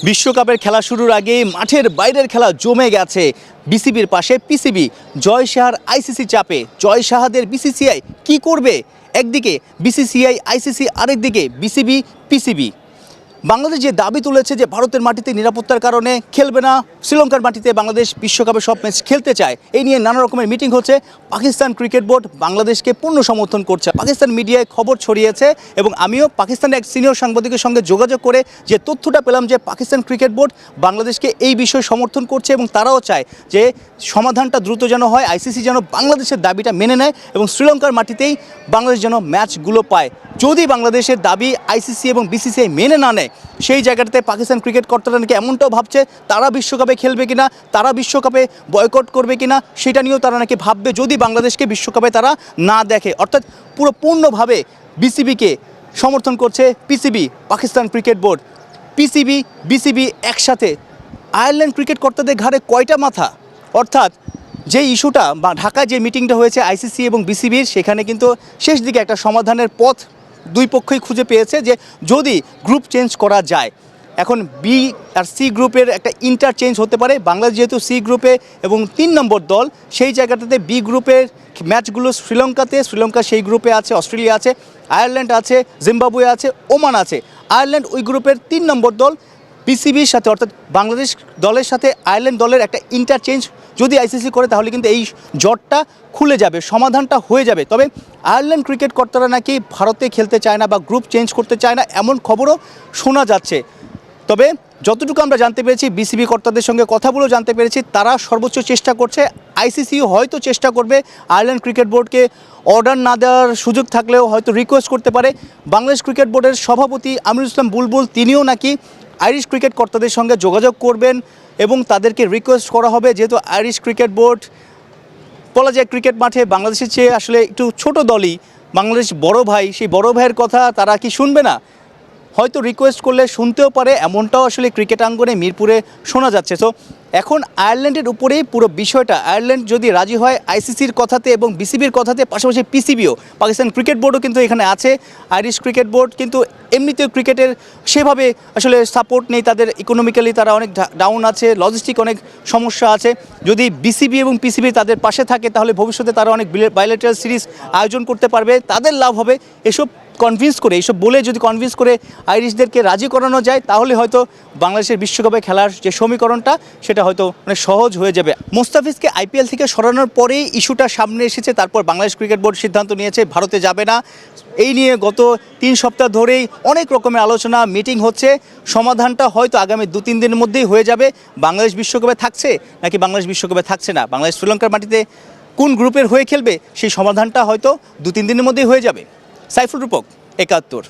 বিশ্বকাপের খেলা শুরুর আগেই মাঠের বাইরের খেলা জমে গেছে। বিসিবির পাশে পিসিবি, জয় শাহর আইসিসি চাপে। জয় শাহদের বিসিসিআই কি করবে? একদিকে বিসিসিআই আইসিসি, আরেকদিকে বিসিবি পিসিবি। বাংলাদেশ যে দাবি তুলেছে যে ভারতের মাটিতে নিরাপত্তার কারণে খেলবে না, শ্রীলঙ্কার মাটিতে বাংলাদেশ বিশ্বকাপে সব ম্যাচ খেলতে চায়, এই নিয়ে নানা রকমের মিটিং হচ্ছে। পাকিস্তান ক্রিকেট বোর্ড বাংলাদেশকে পূর্ণ সমর্থন করছে। পাকিস্তান মিডিয়ায় খবর ছড়িয়েছে এবং আমিও পাকিস্তানের এক সিনিয়র সাংবাদিকের সঙ্গে যোগাযোগ করে যে তথ্যটা পেলাম যে পাকিস্তান ক্রিকেট বোর্ড বাংলাদেশকে এই বিষয়ে সমর্থন করছে এবং তারাও চায় যে সমাধানটা দ্রুত যেন হয়, আইসিসি যেন বাংলাদেশের দাবিটা মেনে নেয় এবং শ্রীলঙ্কার মাটিতেই বাংলাদেশ যেন ম্যাচগুলো পায়। যদি বাংলাদেশের দাবি আইসিসি এবং বিসিসিআই মেনে না নেয়, সেই জায়গাটাতে পাকিস্তান ক্রিকেট কর্তারা নাকি এমনটাও ভাবছে তারা বিশ্বকাপে খেলবে কিনা, তারা বিশ্বকাপে বয়কট করবে কিনা, সেটা নিয়েও তারা নাকি ভাববে যদি বাংলাদেশকে বিশ্বকাপে তারা না দেখে। অর্থাৎ পুরো পূর্ণভাবে বিসিবিকে সমর্থন করছে PCB, Pakistan cricket board. PCB BCB একসাথে। আয়ারল্যান্ড ক্রিকেট কর্তাদের ঘাড়ে কয়টা মাথা? অর্থাৎ যে ইস্যুটা বা ঢাকায় যে মিটিংটা হয়েছে আইসিসি এবং বিসিবির, সেখানে কিন্তু শেষ দিকে একটা সমাধানের পথ দুই পক্ষই খুঁজে পেয়েছে যে যদি গ্রুপ চেঞ্জ করা যায়। এখন বি আর সি গ্রুপের একটা ইন্টারচেঞ্জ হতে পারে। বাংলাদেশ যেহেতু সি গ্রুপে এবং 3 নম্বর দল, সেই জায়গাটাতে বি গ্রুপের ম্যাচগুলো শ্রীলঙ্কা সেই গ্রুপে আছে, অস্ট্রেলিয়া আছে, আয়ারল্যান্ড আছে, জিম্বাবুয়ে আছে, ওমান আছে। আয়ারল্যান্ড ওই গ্রুপের 3 নম্বর দল। পিসিবির সাথে অর্থাৎ বাংলাদেশ দলের সাথে আয়ারল্যান্ড দলের একটা ইন্টারচেঞ্জ যদি আইসিসি করে তাহলে কিন্তু এই জটটা খুলে যাবে, সমাধানটা হয়ে যাবে। তবে আয়ারল্যান্ড ক্রিকেট কর্তারা নাকি ভারতে খেলতে চায় না বা গ্রুপ চেঞ্জ করতে চায় না, এমন খবরও শোনা যাচ্ছে। তবে যতটুকু আমরা জানতে পেরেছি, বিসিবি কর্তাদের সঙ্গে কথা বলেও জানতে পেরেছি তারা সর্বোচ্চ চেষ্টা করছে। আইসিসিও হয়তো চেষ্টা করবে আয়ারল্যান্ড ক্রিকেট বোর্ডকে অর্ডার না দেওয়ার সুযোগ থাকলেও হয়তো রিকোয়েস্ট করতে পারে। বাংলাদেশ ক্রিকেট বোর্ডের সভাপতি আমিরুল ইসলাম বুলবুল, তিনিও নাকি আইরিশ ক্রিকেট কর্তাদের সঙ্গে যোগাযোগ করবেন এবং তাদেরকে রিকোয়েস্ট করা হবে, যেহেতু আইরিশ ক্রিকেট বোর্ড বলা যায় ক্রিকেট মাঠে বাংলাদেশের চেয়ে আসলে একটু ছোট দলই, বাংলাদেশ বড় ভাই, সেই বড় ভাইয়ের কথা তারা কি শুনবে না? হয়তো রিকোয়েস্ট করলে শুনতেও পারে, এমনটাও আসলে ক্রিকেট আঙ্গনে মিরপুরে শোনা যাচ্ছে। তো এখন আয়ারল্যান্ডের উপরেই পুরো বিষয়টা। আয়ারল্যান্ড যদি রাজি হয় আইসিসির কথাতে এবং বিসিবির কথাতে, পাশাপাশি পিসিবিও, পাকিস্তান ক্রিকেট বোর্ডও কিন্তু এখানে আছে। আইরিশ ক্রিকেট বোর্ড কিন্তু এমনিতেও ক্রিকেটের সেভাবে আসলে সাপোর্ট নেই, তাদের ইকোনমিক্যালি তারা অনেক ডাউন আছে, লজিস্টিক অনেক সমস্যা আছে। যদি বিসিবি এবং পিসিবি তাদের পাশে থাকে তাহলে ভবিষ্যতে তারা অনেক বাইলেটারাল সিরিজ আয়োজন করতে পারবে, তাদের লাভ হবে। এইসব বলে যদি কনভিন্স করে আইরিশদেরকে রাজি করানো যায় তাহলে হয়তো বাংলাদেশের বিশ্বকাপে খেলার যে সমীকরণটা সেটা হয়তো অনেক সহজ হয়ে যাবে। মোস্তাফিজকে আইপিএল থেকে সরানোর পরেই ইস্যুটা সামনে এসেছে। তারপর বাংলাদেশ ক্রিকেট বোর্ড সিদ্ধান্ত নিয়েছে ভারতে যাবে না। এই নিয়ে গত 3 সপ্তাহ ধরেই অনেক রকমের আলোচনা, মিটিং হচ্ছে। সমাধানটা হয়তো আগামী 2-3 দিনের মধ্যেই হয়ে যাবে। বাংলাদেশ বিশ্বকাপে থাকছে নাকি বাংলাদেশ বিশ্বকাপে থাকছে না, বাংলাদেশ শ্রীলঙ্কার মাটিতে কোন গ্রুপের হয়ে খেলবে, সেই সমাধানটা হয়তো 2-3 দিনের মধ্যেই হয়ে যাবে। সাইফুল রূপক, 71।